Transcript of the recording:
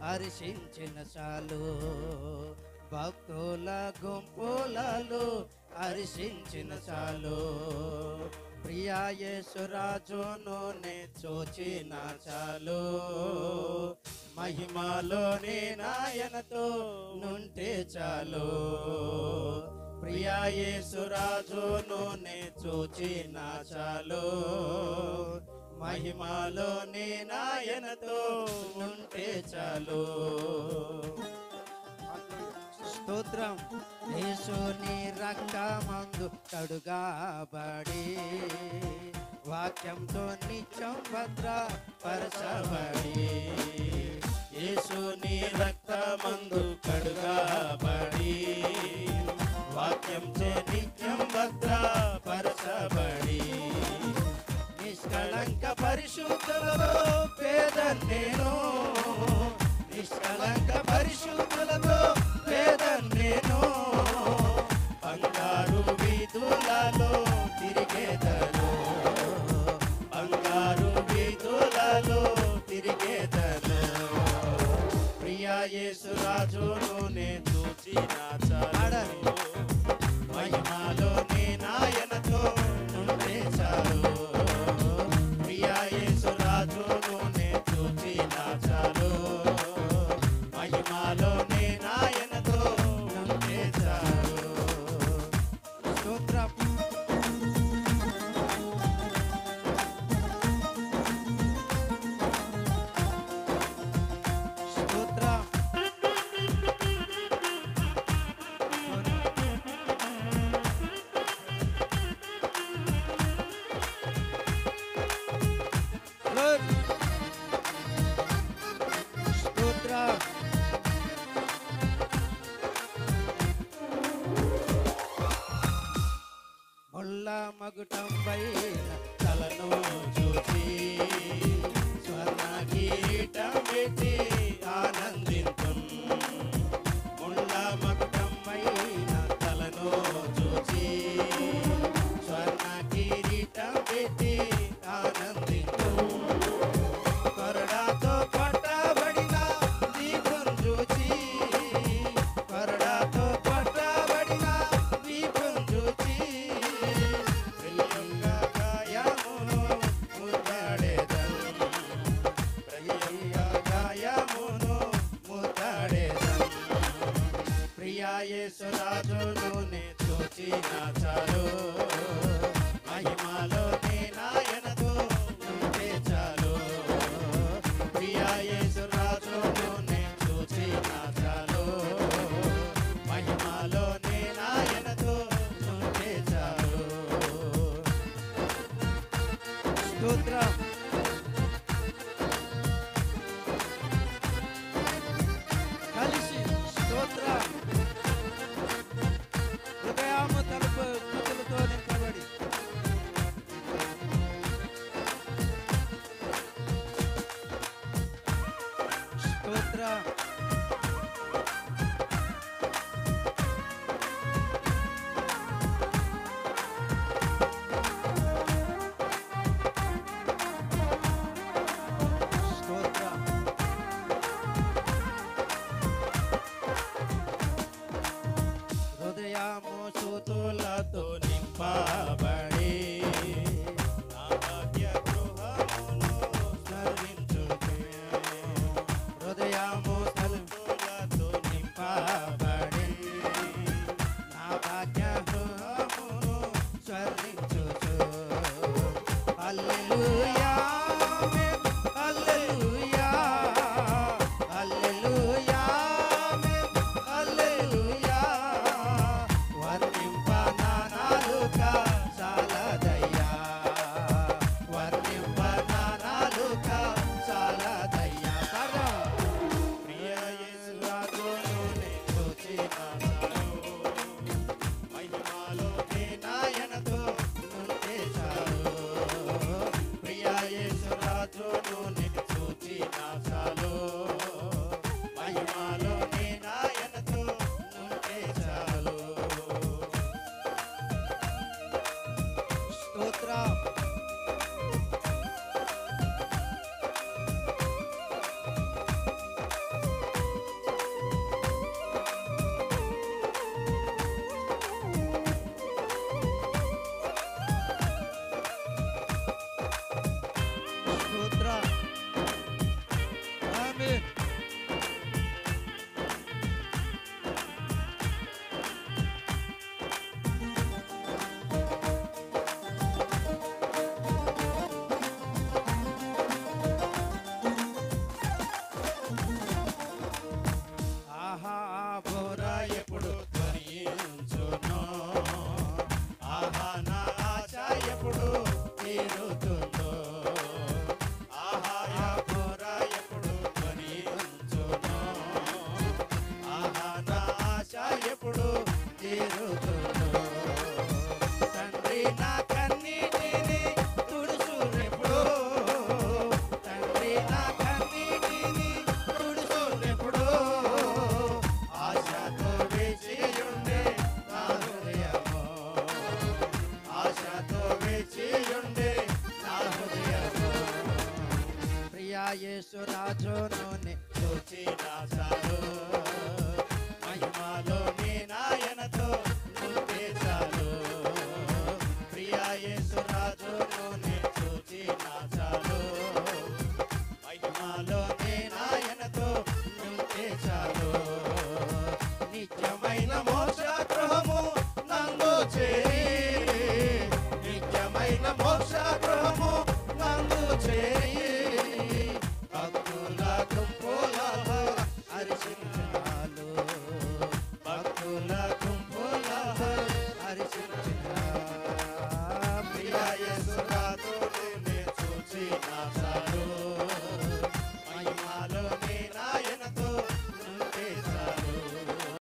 హర్షించిన చాలు, భక్తుల గుంపులలో హర్షించిన చాలు. ప్రియా యేసు రాజును నే చూచిన చాలు, మహిమలోని నాయనతో నుంటే చాలు. ప్రియా యేసు రాజును నే చూచిన చాలు, మహిమలోని నాయనతో నుంటే చాలు. స్తోత్రం. యేసుని రక్తమందు కడుగాబడి, వాక్యంతో నిత్యం భద్రపరచబడి. యేసుని రక్తమందు కడుగాబడి, వాక్యంతో నిత్యం భద్రపరచబడి. నిష్కళంక పరిశుద్ధులలో పేద నేను, నిష్కళంక పరిశుద్ధులతో పేద నేను. బంగారు వీధులలో తిరిగేదను, బంగారు వీధులలో తిరిగేదను. ప్రియా యేసు రాజును నే చూచిన చాలు, మహిమలోని నాయనతో నుండే చాలు. ప్రియా యేసు రాజును నే చూచిన చాలు, మహిమలోని నాయనతో నుండే చాలు. స్తోత్రం. స్తోత్రం. స్తోత్రం. ముళ్ళ మగుటం పైన తలను చూసి, స్వర్ణ కిరీటం పెట్టి ఆనందింతున్. ముళ్ళ మగుటం పైన తలను చూసి, స్వర్ణ కిరీటం పెట్టి ఆనందింతున్. కొరడాతో కొట్టబడిన దీపం చూచి, కొరడాతో కొట్టబడిన దీపం చూచి. ప్రియంగా గాయమును ముద్దాడేదన్, ప్రియంగా గాయమును ముద్దాడేదన్. ప్రియా యేసు రాజును నే చూచిన చాలు, మహిమలోని నాయనతో నుండే చాలు. ప్రియా యేసు రాజును నే చూచిన చాలు, మహిమలోని నాయనతో నుండే చాలు. స్తోత్రం. కలిసి స్తోత్రం. హృదయము తలుపు స్తుతులతో నింపబడి. స్తోత్రం.